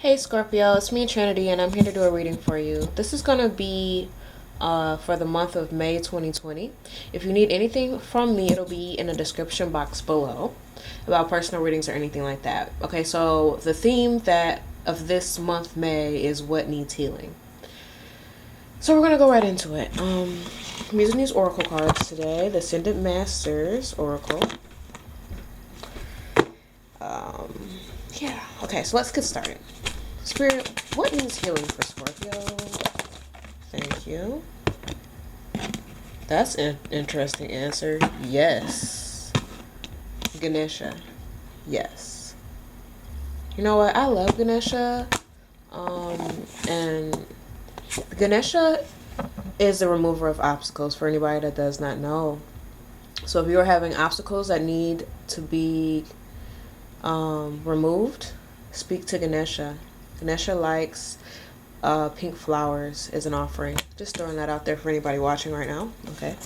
Hey Scorpio, it's me Trinity and I'm here to do a reading for you. This is going to be for the month of May 2020. If you need anything from me, it'll be in the description box below about personal readings or anything like that. Okay, so the theme that of this month May is what needs healing. So we're going to go right into it. I'm using these oracle cards today, the Ascended Masters Oracle. Yeah, okay, so let's get started. Spirit, what needs healing for Scorpio? Thank you. That's an interesting answer. Yes. Ganesha. Yes. You know what? I love Ganesha. And Ganesha is the remover of obstacles for anybody that does not know. So if you're having obstacles that need to be removed, speak to Ganesha. Ganesha likes pink flowers as an offering. Just throwing that out there for anybody watching right now. Okay.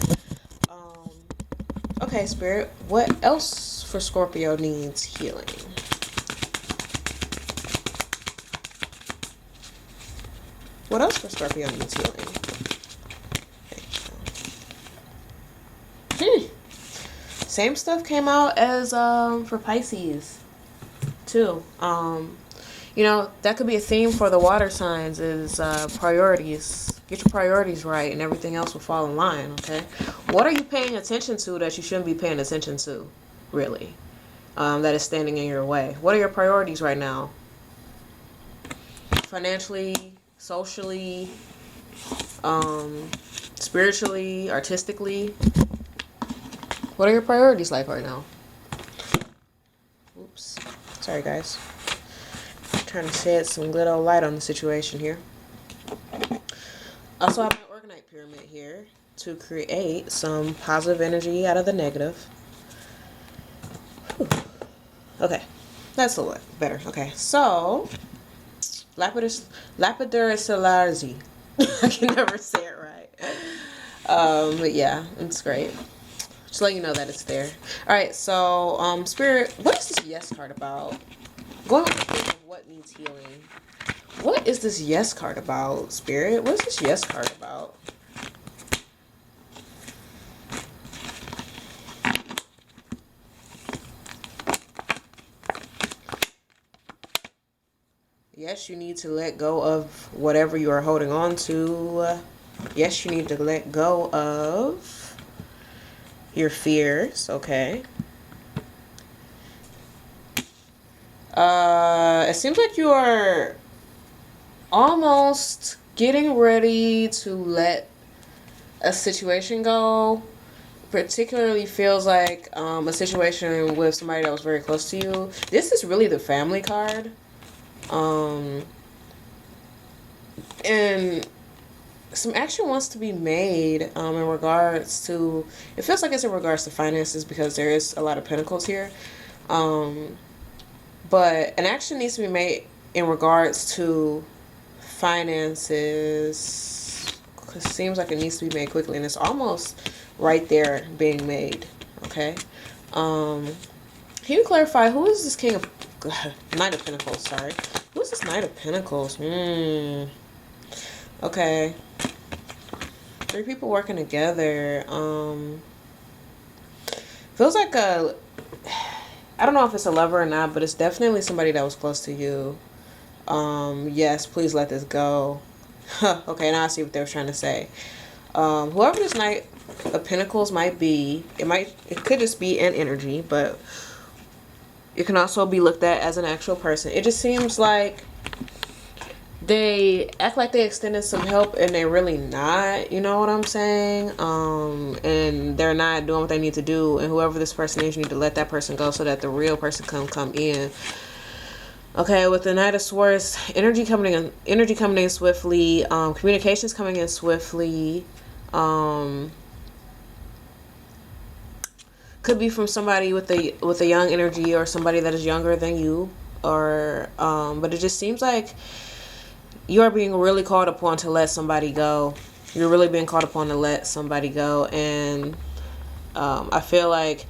Okay, Spirit. What else for Scorpio needs healing? What else for Scorpio needs healing? Same stuff came out as for Pisces too. You know, that could be a theme for the water signs is priorities. Get your priorities right and everything else will fall in line, okay? What are you paying attention to that you shouldn't be paying attention to, really? That is standing in your way. What are your priorities right now? Financially, socially, spiritually, artistically? What are your priorities like right now? Oops. Sorry, guys. Trying to shed some good old light on the situation here. Also, I have my Organite Pyramid here to create some positive energy out of the negative. Whew. Okay, that's a lot better. Okay, so Lapidus Lapidaris. I can never say it right. But yeah, it's great. Just let you know that it's there. All right, so Spirit, what is this Yes card about? Going with the theme of what needs healing. What is this Yes card about, Spirit? What is this Yes card about? Yes, you need to let go of whatever you are holding on to. Yes, you need to let go of your fears, okay? It seems like you are almost getting ready to let a situation go. Particularly feels like a situation with somebody that was very close to you. This is really the family card. And some action wants to be made in regards to, it feels like it's in regards to finances because there is a lot of pentacles here. But an action needs to be made in regards to finances because it seems like it needs to be made quickly and it's almost right there being made. Okay. Can you clarify who is this King of Knight of Pentacles? Sorry, who is this Knight of Pentacles? Okay. 3 people working together. Feels like a, I don't know if it's a lover or not, but it's definitely somebody that was close to you. Yes, please let this go. Okay, now I see what they were trying to say. Whoever this Knight of Pentacles might be, it could just be an energy, but it can also be looked at as an actual person. It just seems like they act like they extended some help and they're really not, you know what I'm saying? And they're not doing what they need to do, and whoever this person is, you need to let that person go so that the real person can come in. Okay, with the Knight of Swords, energy coming in swiftly, communications coming in swiftly. Could be from somebody with a young energy or somebody that is younger than you, or but it just seems like you are being really called upon to let somebody go. You're really being called upon to let somebody go, and I feel like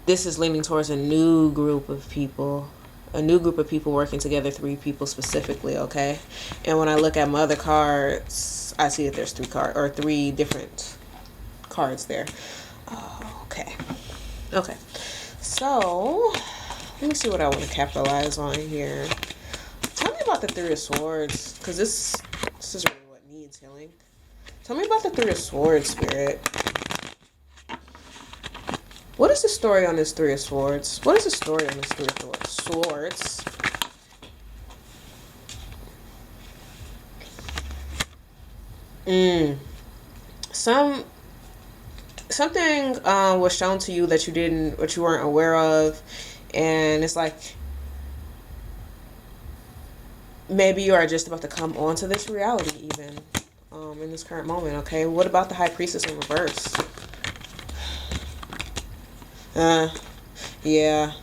this is leaning towards a new group of people. A new group of people working together, 3 people specifically, okay? And when I look at my other cards, I see that there's 3 different cards there. Okay. Okay. So, let me see what I want to capitalize on here. Tell me about the 3 of Swords, because this is really what needs healing. Tell me about the 3 of Swords, Spirit. What is the story on this 3 of Swords? What is the story on this 3 of Swords? Something was shown to you that you weren't aware of, and it's like maybe you are just about to come onto this reality, even in this current moment. Okay, what about the High Priestess in reverse? Yeah.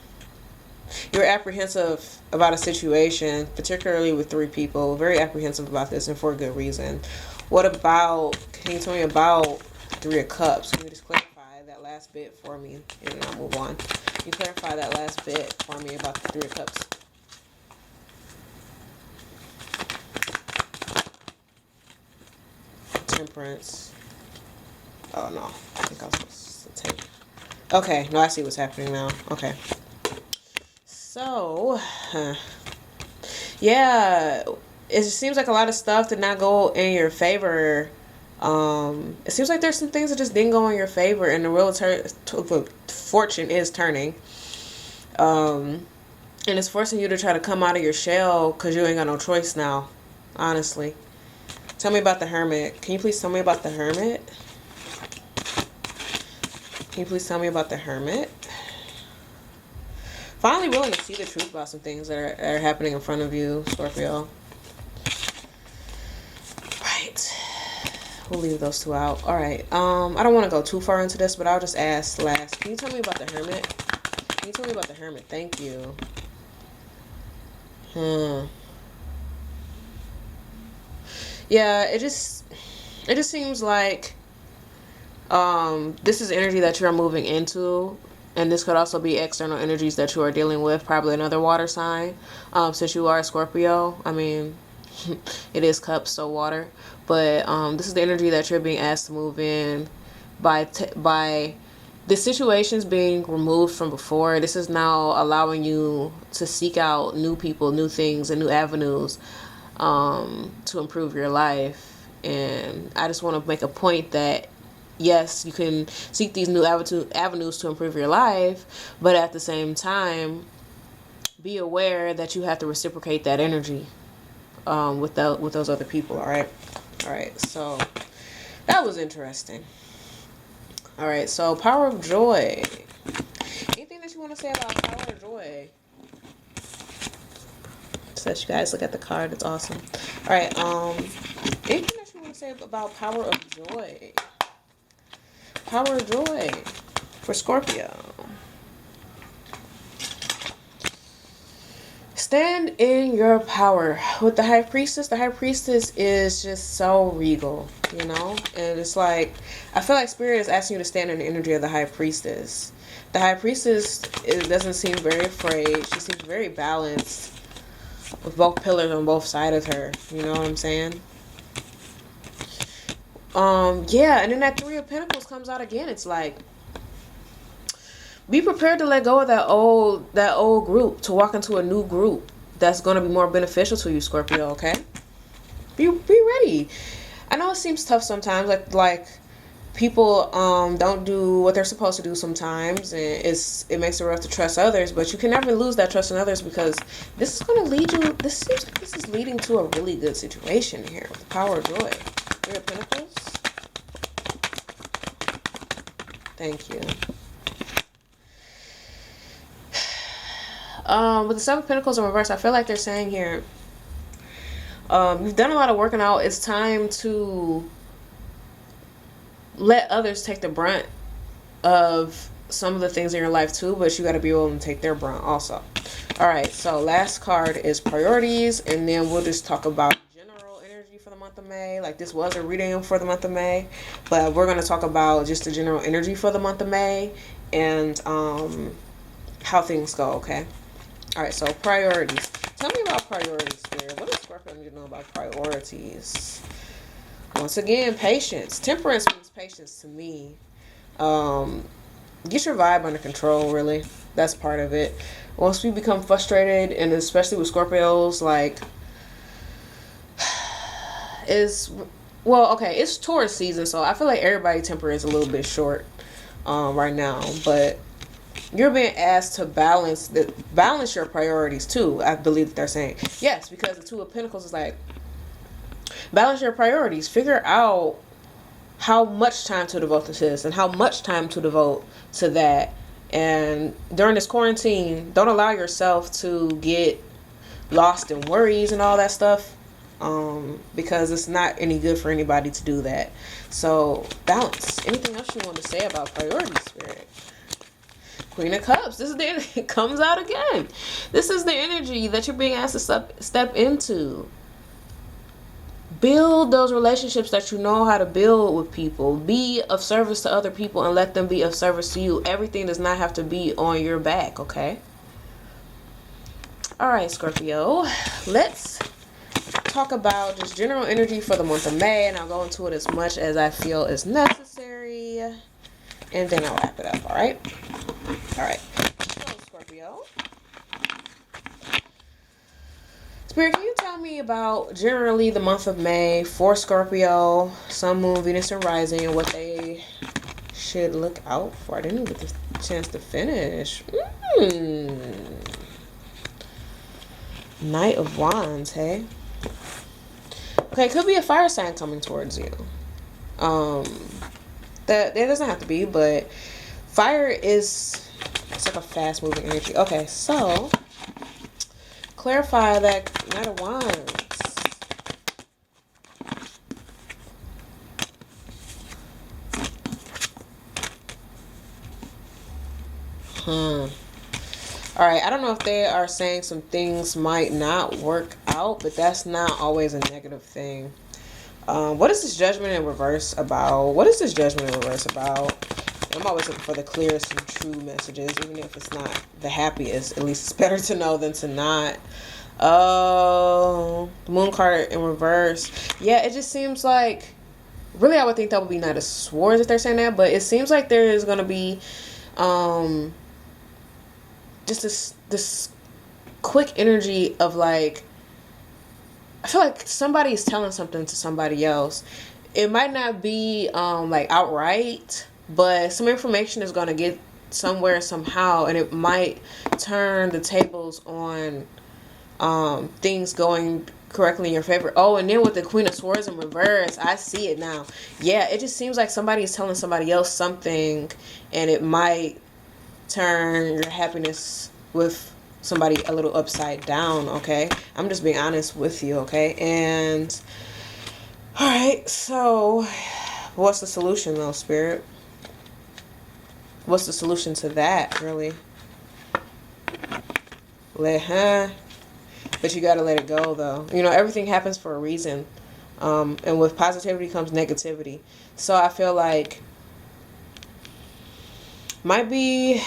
You're apprehensive about a situation, particularly with 3 people. Very apprehensive about this, and for a good reason. What about, can you tell me about the 3 of Cups? Can you just clarify that last bit for me, and then I'll move on. Can you clarify that last bit for me about the 3 of Cups? Temperance. Oh, no. I think I was supposed to take... Okay, no, I see what's happening now. Okay. So, yeah, it seems like a lot of stuff did not go in your favor. It seems like there's some things that just didn't go in your favor, and the wheel of fortune is turning. And it's forcing you to try to come out of your shell because you ain't got no choice now, honestly. Tell me about the Hermit. Can you please tell me about the Hermit? Can you please tell me about the Hermit? Finally willing to see the truth about some things that are happening in front of you, Scorpio. Right. We'll leave those 2 out. Alright. I don't want to go too far into this, but I'll just ask last. Can you tell me about the Hermit? Can you tell me about the Hermit? Thank you. Yeah, it just seems like this is energy that you're moving into, and this could also be external energies that you are dealing with, probably another water sign, since you are a Scorpio. I mean, it is cups, so water, but this is the energy that you're being asked to move in by the situations being removed from before. This is now allowing you to seek out new people, new things, and new avenues to improve your life. And I just want to make a point that yes, you can seek these new avenues to improve your life, but at the same time, be aware that you have to reciprocate that energy with those other people. All right. So that was interesting. All right. So power of joy. Anything that you want to say about power of joy? So that you guys look at the card. It's awesome. All right. Anything that you want to say about power of joy? Power of joy for Scorpio. Stand in your power. With the High Priestess is just so regal, you know? And it's like, I feel like Spirit is asking you to stand in the energy of the High Priestess. The High Priestess doesn't seem very afraid. She seems very balanced with both pillars on both sides of her. You know what I'm saying? Yeah, and then that 3 of Pentacles comes out again. It's like, be prepared to let go of that old group to walk into a new group that's going to be more beneficial to you, Scorpio, okay? Be ready. I know it seems tough sometimes, like people don't do what they're supposed to do sometimes, and it makes it rough to trust others, but you can never lose that trust in others, because this is going to lead you, this seems like this is leading to a really good situation here with the power of joy. 3 of Pentacles. Thank you. With the 7 of Pentacles in reverse, I feel like they're saying here, you've done a lot of working out. It's time to let others take the brunt of some of the things in your life too, but you got to be willing to take their brunt also. All right, so last card is priorities, and then we'll just talk about general energy for the month of May. Like, this was a reading for the month of May, but we're going to talk about just the general energy for the month of May and how things go, okay? All right, so priorities. Tell me about priorities, Spirit. What does Scorpio need to know about priorities? Once again, patience. Temperance means patience to me. Get your vibe under control, really. That's part of it. Once we become frustrated, and especially with Scorpios, like, is well, okay, it's Taurus season, so I feel like everybody temper is a little bit short right now, but you're being asked to balance your priorities too. I believe that they're saying yes, because the Two of Pentacles is like balance your priorities. Figure out how much time to devote to this and how much time to devote to that. And during this quarantine, don't allow yourself to get lost in worries and all that stuff, because it's not any good for anybody to do that. So balance. Anything else you want to say about priority, Spirit? Queen of Cups. This is the energy. It comes out again. This is the energy that you're being asked to step into. Build those relationships that you know how to build with people. Be of service to other people and let them be of service to you. Everything does not have to be on your back, okay? All right, Scorpio. Let's talk about just general energy for the month of May, and I'll go into it as much as I feel is necessary, and then I'll wrap it up, all right? All right. So, Scorpio. Spirit, can you tell me about generally the month of May for Scorpio, Sun, Moon, Venus, and Rising, and what they should look out for? I didn't even get the chance to finish. Knight of Wands, hey? Okay, it could be a fire sign coming towards you. That doesn't have to be, but fire is, it's like a fast moving energy. Okay, so clarify that Knight of Wands. All right, I don't know if they are saying some things might not work out, but that's not always a negative thing. What is this Judgment in reverse about? What is this Judgment in reverse about? I'm always looking for the clearest and true messages, even if it's not the happiest. At least it's better to know than to not. Oh, the Moon card in reverse. Yeah, it just seems like, really I would think that would be Knight of Swords if they're saying that, but it seems like there is going to be just this quick energy of like, I feel like somebody's telling something to somebody else. It might not be like outright, but some information is going to get somewhere somehow, and it might turn the tables on things going correctly in your favor. Oh, and then with the Queen of Swords in reverse, I see it now. Yeah, it just seems like somebody is telling somebody else something, and it might turn your happiness with somebody a little upside down, okay? I'm just being honest with you, okay? And all right, so what's the solution though, Spirit? What's the solution to that, really? But you gotta let it go though. You know, everything happens for a reason. And with positivity comes negativity. So I feel like might be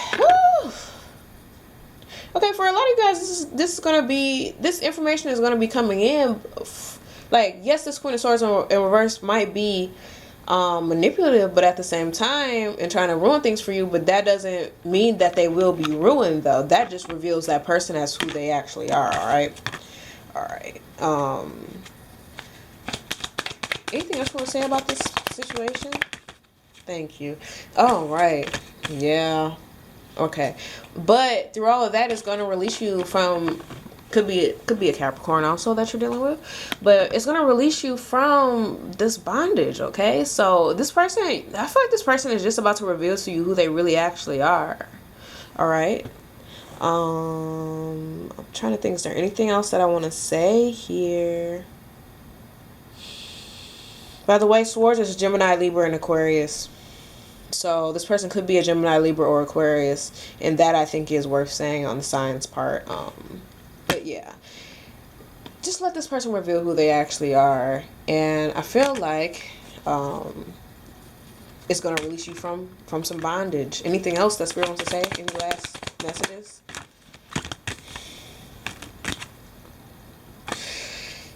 okay for a lot of you guys. This information is gonna be coming in. Like, yes, this Queen of Swords in reverse might be manipulative, but at the same time, and trying to ruin things for you. But that doesn't mean that they will be ruined, though. That just reveals that person as who they actually are. All right. Anything else you want to say about this situation? Thank you. Oh, right. Yeah. Okay. But through all of that, it's going to release you from, could be a Capricorn also that you're dealing with, but it's going to release you from this bondage, okay? So this person, I feel like this person is just about to reveal to you who they really actually are. All right. I'm trying to think, is there anything else that I want to say here? By the way, Swords is Gemini, Libra, and Aquarius. So this person could be a Gemini, Libra, or Aquarius, and that I think is worth saying on the signs part. But yeah, just let this person reveal who they actually are, and I feel like it's gonna release you from some bondage. Anything else that Spirit wants to say? Any last messages?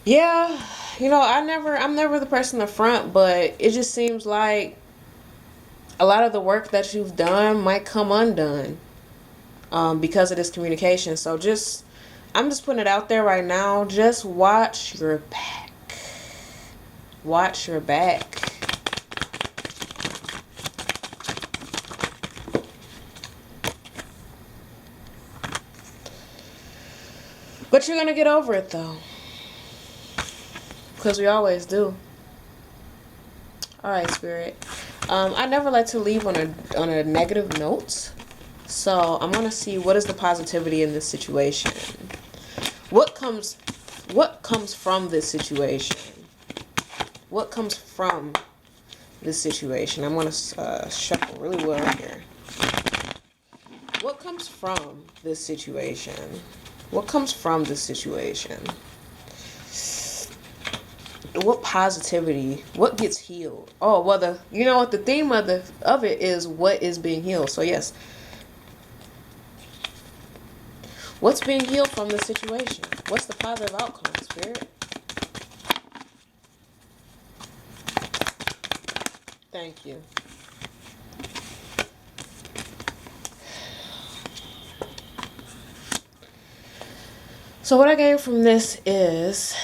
Yeah, I'm never the person in the front, but it just seems like a lot of the work that you've done might come undone, because of this communication. So I'm just putting it out there right now. Just watch your back. Watch your back. But you're gonna get over it though, because we always do. All right, Spirit. I never like to leave on a negative note. So I'm gonna see what is the positivity in this situation. What comes what comes from this situation? What comes from this situation? I'm gonna shuffle really well here. What comes from this situation? What comes from this situation? What positivity? What gets healed? Oh, well, the theme of it is what is being healed. So yes, what's being healed from the situation? What's the positive outcome, Spirit? Thank you. So what I gained from this is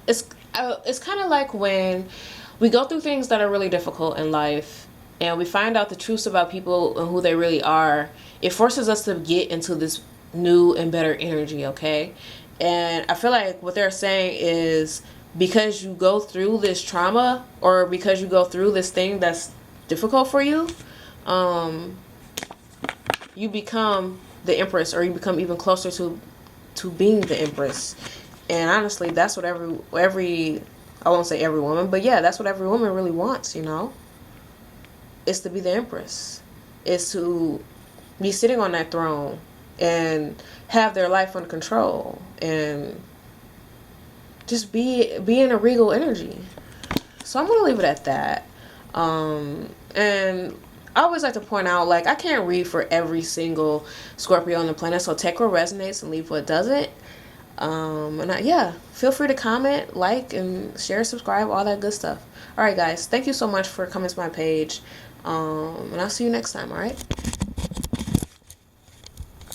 it's kind of like when we go through things that are really difficult in life and we find out the truths about people and who they really are. It forces us to get into this new and better energy, okay? And I feel like what they're saying is because you go through this trauma or because you go through this thing that's difficult for you, you become the empress, or you become even closer to being the empress. And honestly, that's what every I won't say every woman, but yeah, that's what every woman really wants, is to be the empress, is to be sitting on that throne and have their life under control and just be in a regal energy. So I'm gonna leave it at that. And I always like to point out, like, I can't read for every single Scorpio on the planet, so take what resonates and leave what doesn't. Yeah, feel free to comment, like, and share, subscribe, all that good stuff. All right, guys, thank you so much for coming to my page. And I'll see you next time. All right.